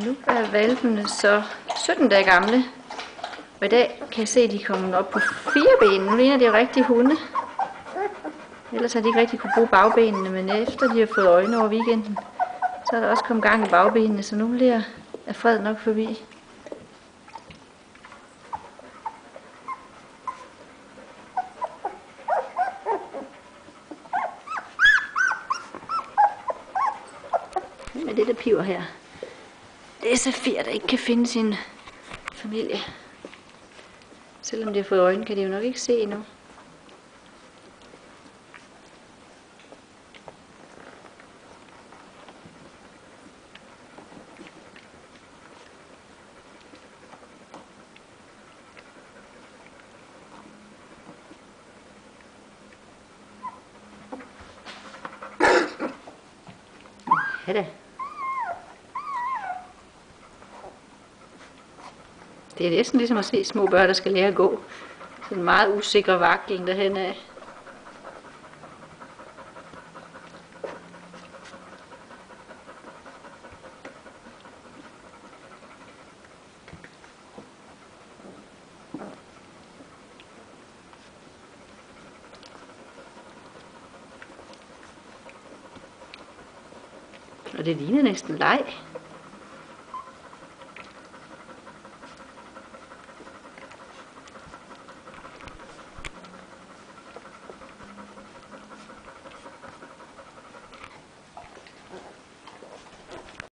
Nu er valpene så 17 dage gamle. Og i dag kan jeg se, at de er kommet op på 4 ben. Nu ligner det jo rigtig hunde. Ellers har de ikke rigtig kunne bruge bagbenene, men efter de har fået øjne over weekenden, så er der også kommet gang i bagbenene, så nu er fred nok forbi. Med det der piver her. Det er Safir, der ikke kan finde sin familie. Selvom de har fået øjne, kan de jo nok ikke se endnu. Ja da. Det er næsten ligesom at se små børn, der skal lære at gå. Sådan en meget usikker vaklen derhen af. Og det ligner næsten leg.